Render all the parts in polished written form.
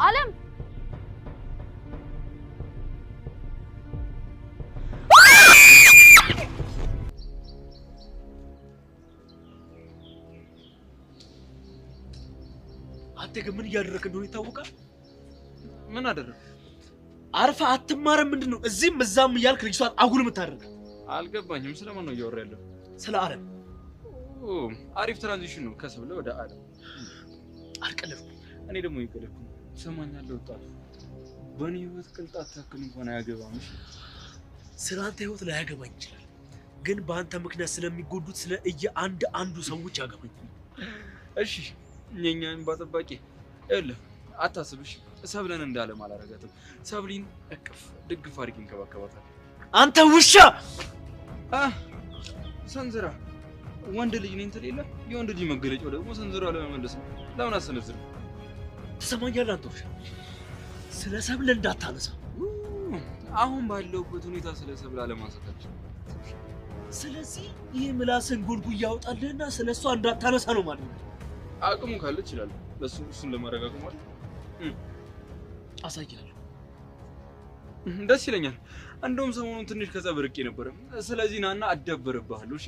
ዓለም አንተ ግን ምን እያደረክ እንደሆነ ይታወቃል? ምን አደረክ? አርፋ አትማረም ምንድነው? እዚህም እዛም እያልክ ልጅቷን አጉል የምታደርግ? አልገባኝም። ስለማን ነው እያወራ ያለው? ስለ ዓለም። አሪፍ ትራንዚሽን ነው ከሰብለ ወደ ዓለም። አልቀለድኩም። እኔ ደግሞ ይቀለድኩ። ትሰማኛለህ ወጣት፣ በእኔ ህይወት ቅንጣት ታክል እንኳን አያገባም። እሺ ስለ አንተ ህይወት ላይ ያገባኝ ይችላል፣ ግን በአንተ ምክንያት ስለሚጎዱት ስለ አንዱ ሰዎች ያገባኝ። እሺ የኛን ባጠባቂ አይደለም አታስብሽ። ሰብለን እንዳለም አላረጋትም። ሰብሊን እቅፍ ድግፍ አድርጌ እንከባከባታለሁ። አንተ ውሻ! ሰንዝራ ወንድ ልጅ ነኝ ትል የለ? የወንድ ልጅ መገለጫው ደግሞ ሰንዝራ ለመመለስ ነው። ለምን አሰነዝር? ትሰማኛለህ? አንተ ውሻ ስለ ሰብል እንዳታነሳ። አሁን ባለውበት ሁኔታ ስለ ሰብል አለማንሳታችን። ስለዚህ ይህ ምላስን ጉልጉ እያወጣልህና ስለሷ እንዳታነሳ ነው ማለት ነው። አቅሙ ካለ ይችላል። እሱን ለማረጋገጥ ማለት አሳያለሁ። ደስ ይለኛል። እንደውም ሰሞኑን ትንሽ ከጸብ ርቄ ነበር። ስለዚህ ናና አዳበረብሃለሁ። እሺ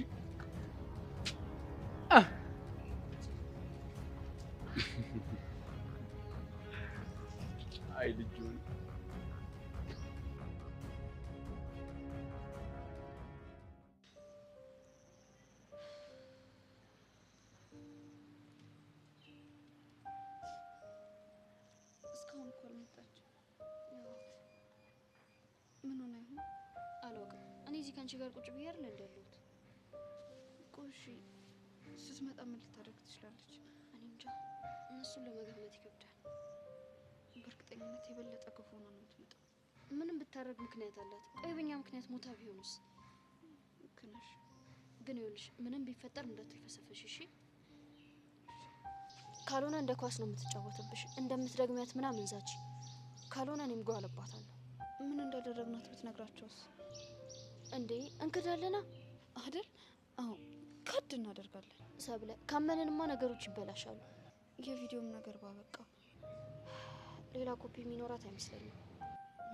አይ ልጅ እስካሁን እኮ አልመጣችም። ምን ሆነ ይሆን አላውቅም። እኔ እዚህ ከአንቺ ጋር ቁጭ ብዬ አይደል እንዳለሁት። ቆይ ስትመጣ ምን ልታደርግ ትችላለች? እኔ እንጃ። እነሱን ለመገመት ይከብዳል። በእርግጠኝነት የበለጠ ክፉ ሆና ነው የምትመጣው። ምንም ብታደርግ ምክንያት አላት። ቆይ በእኛ ምክንያት ሞታ ቢሆንስ? ልክ ነሽ። ግን ይኸውልሽ ምንም ቢፈጠር እንዳትልፈሰፈሽ እሺ? ካልሆነ እንደ ኳስ ነው የምትጫወትብሽ። እንደምትደግሚያት ምናምን ዛች። ካልሆነ እኔም ጓለባታለሁ። ምን እንዳደረግናት ብትነግራቸውስ? እንዴ እንክዳለና አይደል? አዎ ካድ እናደርጋለን። ሰብለ ካመንንማ ነገሮች ይበላሻሉ። የቪዲዮም ነገር ባበቃ። ሌላ ኮፒ የሚኖራት አይመስለኝም።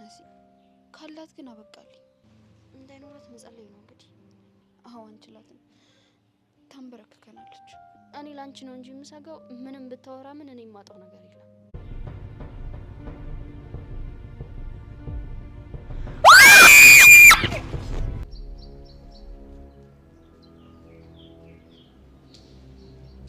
ነሲ ካላት ግን አበቃልኝ። እንዳይኖራት መጸለይ ነው እንግዲህ። አዎ አንችላትም፣ ታንበረክከናለች። እኔ ላንቺ ነው እንጂ የምሰጋው ምንም ብታወራ ምን እኔ የማጣው ነገር የለም።